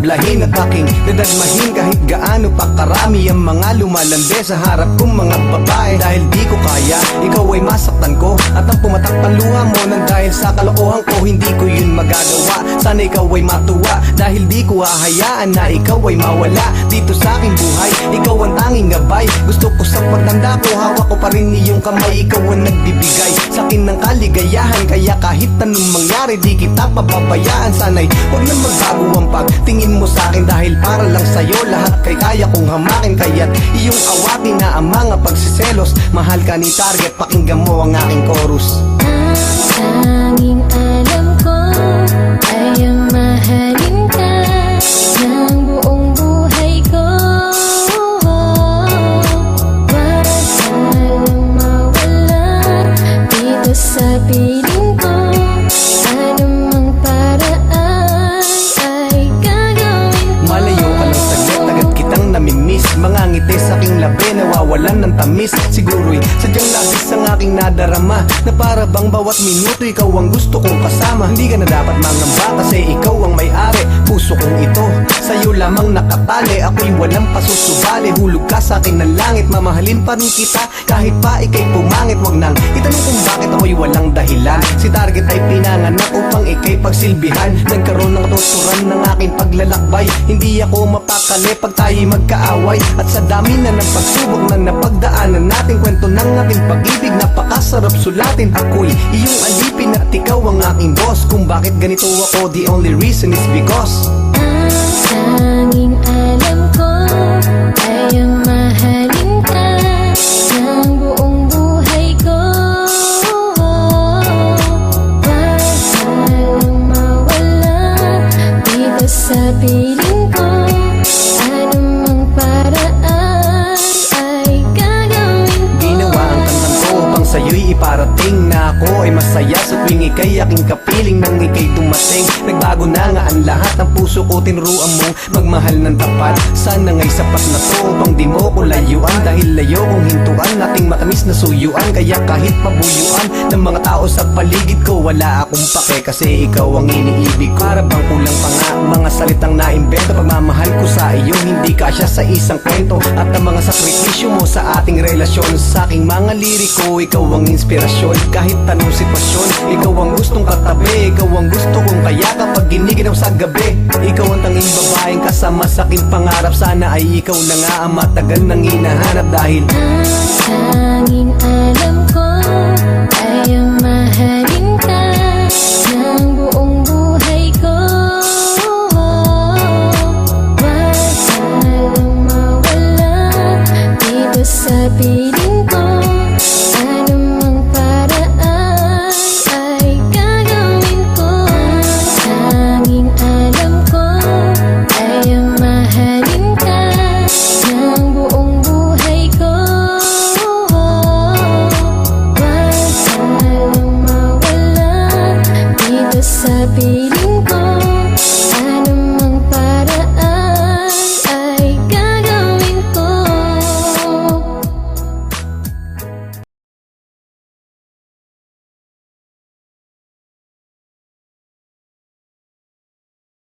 ablahin at aking dadagmahin kahit gaano pa karami ang mga lumalande sa harap kong mga babae. Dahil di ko kaya, ikaw ay masaktan ko at ang pumatakpan luha mo nang dahil sa kalokohan ko, hindi ko yun magagawa. Sana ikaw ay matuwa dahil di ko hahayaan na ikaw ay mawala dito sa aking buhay. Ikaw ang tanging gabay, gusto ko sa pagtanda ko, hawak ko pa rin iyong kamay. Ikaw ang nagbibigay sa akin ng kaligayahan, kaya kahit anong mangyari di kita pababayaan. Sana'y huwag na magbago ang pagtingin mo sa akin, dahil para lang sa'yo lahat kay kaya kong hamakin. Kaya't iyong awatin na ang mga pagsiselos. Mahal ka ni Target, pakinggan mo ang aking chorus. Ang tanging alam ko ay ang mahalin ka ng buong buhay ko. Wag salang mawala dito sa piling ko. Anumang paraan ay gagawin ko. Malayo ka lang saglit, agad kitang namimiss. Mga ngiti sa aking labi, nawawalan ng tamis. Siguro'y sadyang labis ang aking nadarama, na para bang bawat minuto ikaw ang gusto kong kasama. Hindi ka na dapat mangamba kasi ikaw ang may-ari. Puso kong ito, sa'yo lamang nakatali. Ako'y walang pasusubali, hulog ka sa akin ng langit. Mamahalin pa rin kita kahit pa ika'y pumangit. Wag nang itanong kung bakit ako'y walang dahilan. Si Target ay pinanganak upang ika'y pagsilbihan. Nagkaroon ng tuturan ng aking paglalakbay. Hindi ako mapakali pag tayo'y magkaaway. At sa dami na ng pagsubok na napagdaanan natin, kwento ng ating pag-ibig napakasarap sulatin. Ako'y iyong alipin at ikaw ang aking boss. Kung bakit ganito ako, the only reason is because ang tanging alam ko ay ang mahalin ka ng buong buhay ko. Wag salang mawala dito sa piling ko. Anumang paraan ay gagawin ko. ginawa ang kantang ko upang sa'yo'y iparating na ako ay masaya sa tuwing ika'y aking kapiling. Nang ika'y dumating, nagbago na nga ang lahat. Ang puso ko tinuruan mong magmahal ng tapat. Sana nga'y sapat na to upang di mo ko layuan, dahil layo kong hintuan ating matamis na suyuan. Kaya kahit pabuyuan ng mga tao sa paligid ko, wala akong pake kasi ikaw ang iniibig ko. Para bang kulang pa nga mga salitang naimbento. Pagmamahal ko sa iyo hindi kasya sa isang kwento. At ang mga sakripisyo mo sa ating relasyon, sa aking mga liriko ikaw ang inspirasyon. Kahit anong sitwasyon, ikaw ang gustong katabi. Ikaw ang gusto kong kaya kapag giniginaw sa gabi. Ikaw ang tanging babaeng kasama sa aking pangarap. Sana ay ikaw na nga ang matagal nang hinahanap, dahil Ang tanging alam ko ay ang mahalin ka ng buong buhay ko. Wag salang mawala dito sa piling